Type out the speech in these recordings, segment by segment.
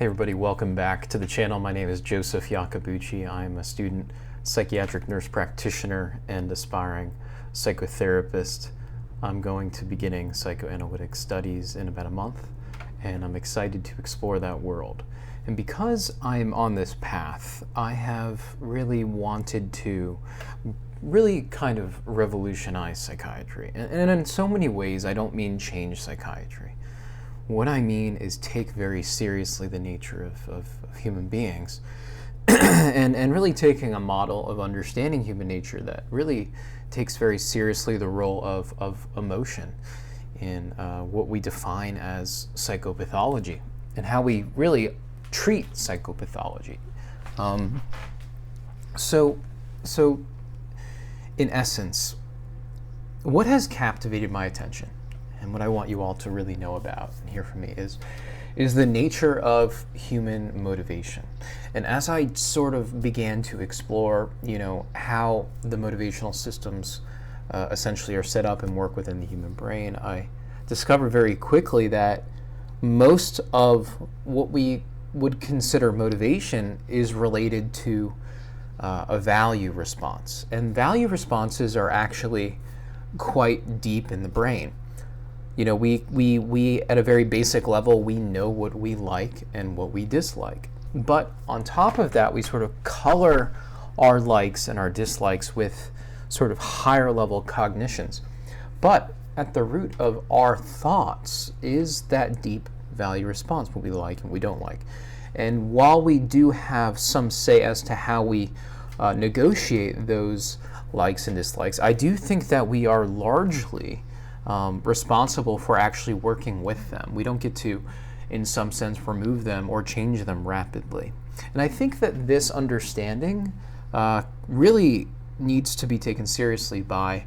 Hey everybody, welcome back to the channel. My name is Joseph Iacobucci. I'm a student psychiatric nurse practitioner and aspiring psychotherapist. I'm going to be beginning psychoanalytic studies in about a month, and I'm excited to explore that world. And because I'm on this path, I have really wanted to really kind of revolutionize psychiatry. And in so many ways, I don't mean change psychiatry. What I mean is take very seriously the nature of human beings and really taking a model of understanding human nature that really takes very seriously the role of emotion in what we define as psychopathology and how we really treat psychopathology. So in essence, what has captivated my attention and what I want you all to really know about and hear from me is the nature of human motivation. And as I sort of began to explore, how the motivational systems essentially are set up and work within the human brain, I discovered very quickly that most of what we would consider motivation is related to a value response. And value responses are actually quite deep in the brain. We at a very basic level, we know what we like and what we dislike. But on top of that, we sort of color our likes and our dislikes with sort of higher level cognitions. But at the root of our thoughts is that deep value response, what we like and we don't like. And while we do have some say as to how we negotiate those likes and dislikes, I do think that we are largely responsible for actually working with them. We don't get to, in some sense, remove them or change them rapidly. And I think that this understanding really needs to be taken seriously by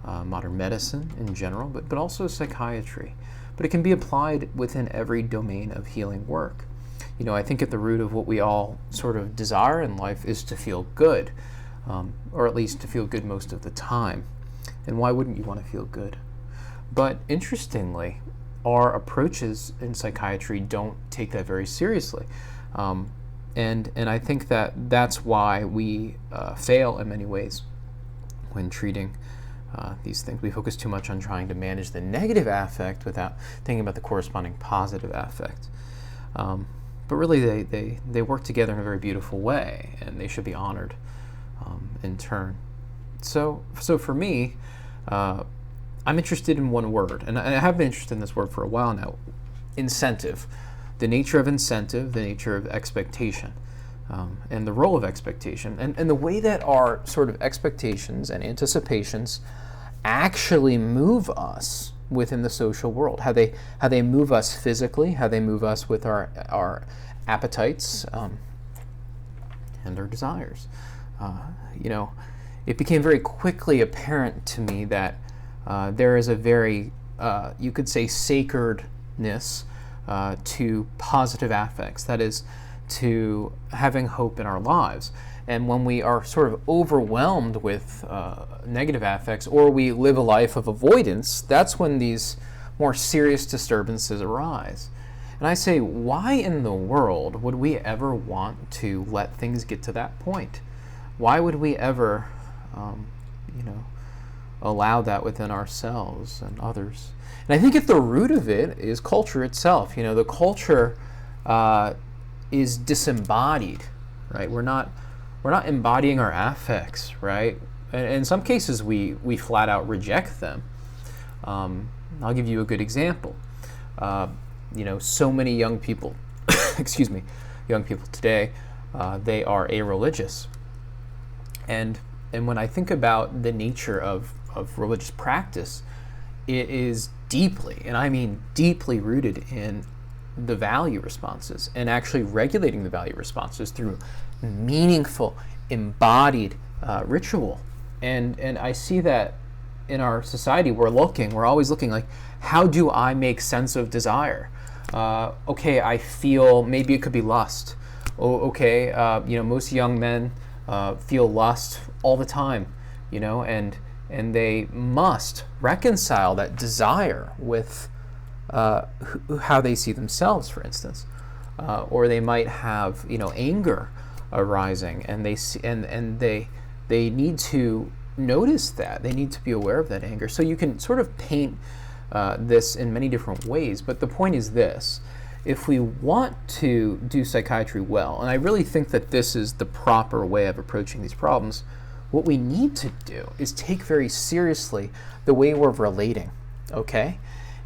modern medicine in general, but also psychiatry. But it can be applied within every domain of healing work. I think at the root of what we all sort of desire in life is to feel good, or at least to feel good most of the time. And why wouldn't you want to feel good? But interestingly, our approaches in psychiatry don't take that very seriously. And I think that that's why we fail in many ways when treating these things. We focus too much on trying to manage the negative affect without thinking about the corresponding positive affect. But really, they work together in a very beautiful way, and they should be honored in turn. So for me, I'm interested in one word, and I have been interested in this word for a while now: incentive. The nature of incentive, the nature of expectation, and the role of expectation, and the way that our sort of expectations and anticipations actually move us within the social world. How they move us physically, how they move us with our appetites and our desires. It became very quickly apparent to me that there is a very, you could say, sacredness to positive affects, that is, to having hope in our lives. And when we are sort of overwhelmed with negative affects, or we live a life of avoidance, that's when these more serious disturbances arise. And I say, why in the world would we ever want to let things get to that point? Why would we ever, allow that within ourselves and others? And I think at the root of it is culture itself. The culture is disembodied, right? We're not embodying our affects, right? And in some cases, we flat out reject them. I'll give you a good example. So many young people, young people today, they are a-religious. And when I think about the nature of religious practice, it is deeply, and I mean deeply, rooted in the value responses and actually regulating the value responses through meaningful, embodied ritual. And I see that in our society, we're always looking like, how do I make sense of desire? Okay, I feel, maybe it could be lust. Okay, most young men feel lust all the time, and they must reconcile that desire with how they see themselves, for instance. or they might have, anger arising, and they need to notice that. They need to be aware of that anger. So you can sort of paint this in many different ways, but the point is this: if we want to do psychiatry well, and I really think that this is the proper way of approaching these problems, what we need to do is take very seriously the way we're relating, okay?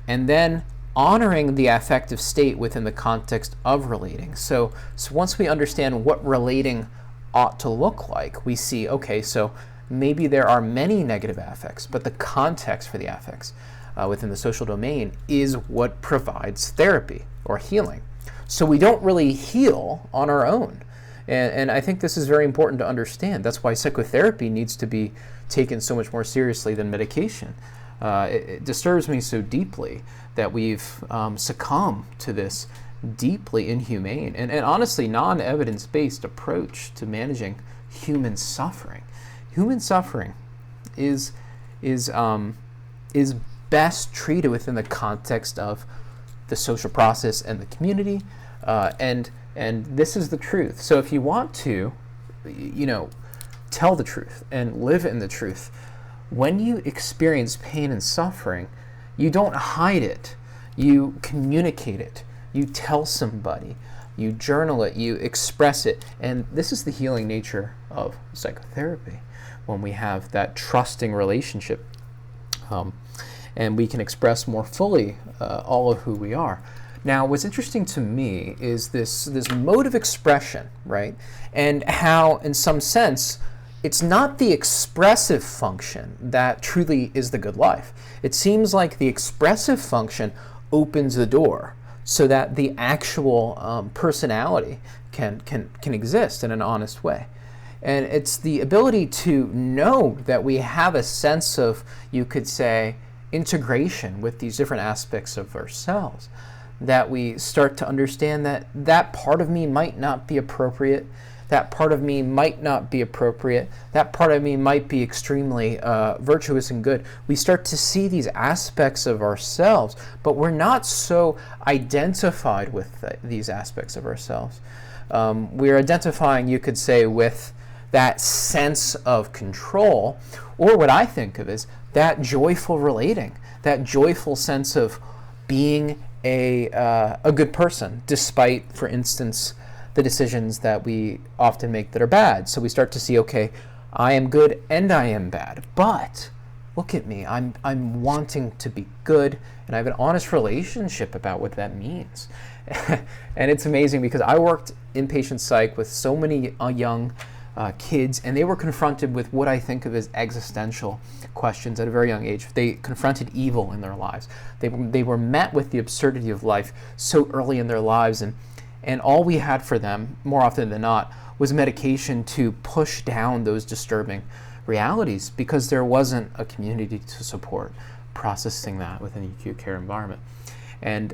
And then honoring the affective state within the context of relating. So once we understand what relating ought to look like, we see, okay, so maybe there are many negative affects, but the context for the affects within the social domain is what provides therapy or healing. So we don't really heal on our own. And I think this is very important to understand. That's why psychotherapy needs to be taken so much more seriously than medication. It disturbs me so deeply that we've succumbed to this deeply inhumane and honestly non-evidence-based approach to managing human suffering. Human suffering is best treated within the context of the social process and the community, and this is the truth. So if you want to, tell the truth and live in the truth, when you experience pain and suffering, you don't hide it. You communicate it. You tell somebody. You journal it. You express it. And this is the healing nature of psychotherapy, when we have that trusting relationship, and we can express more fully all of who we are. Now, what's interesting to me is this mode of expression, right? And how, in some sense, it's not the expressive function that truly is the good life. It seems like the expressive function opens the door so that the actual personality can exist in an honest way. And it's the ability to know that we have a sense of, you could say, integration with these different aspects of ourselves, that we start to understand that that part of me might not be appropriate, that part of me might not be appropriate, that part of me might be extremely virtuous and good. We start to see these aspects of ourselves, but we're not so identified with these aspects of ourselves. We're identifying, you could say, with that sense of control, or what I think of as that joyful relating, that joyful sense of being a good person, despite, for instance, the decisions that we often make that are bad. So we start to see, okay, I am good and I am bad, but look at me, I'm wanting to be good, and I have an honest relationship about what that means. And it's amazing because I worked inpatient psych with so many young kids, and they were confronted with what I think of as existential questions at a very young age. They confronted evil in their lives. They were met with the absurdity of life so early in their lives, and all we had for them, more often than not, was medication to push down those disturbing realities, because there wasn't a community to support processing that within the acute care environment. And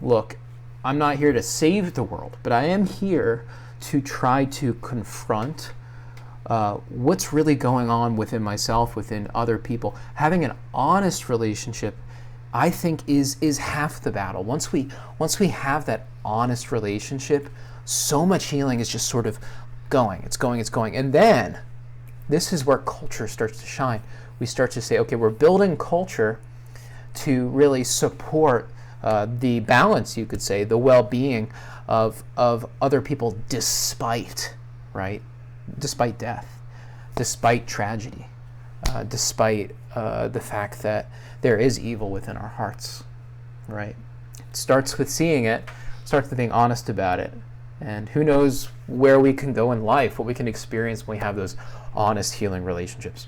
look, I'm not here to save the world, but I am here to try to confront what's really going on within myself, within other people. Having an honest relationship, I think, is half the battle. Once we have that honest relationship, so much healing is just sort of going. It's going. And then this is where culture starts to shine. We start to say, okay, we're building culture to really support the balance, you could say, the well-being of other people, despite death, despite tragedy, despite the fact that there is evil within our hearts, right? It starts with seeing it, starts with being honest about it, and who knows where we can go in life, what we can experience when we have those honest healing relationships.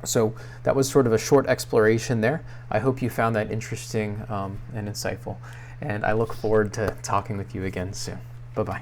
So that was sort of a short exploration there. I hope you found that interesting and insightful, and I look forward to talking with you again soon. Bye-bye.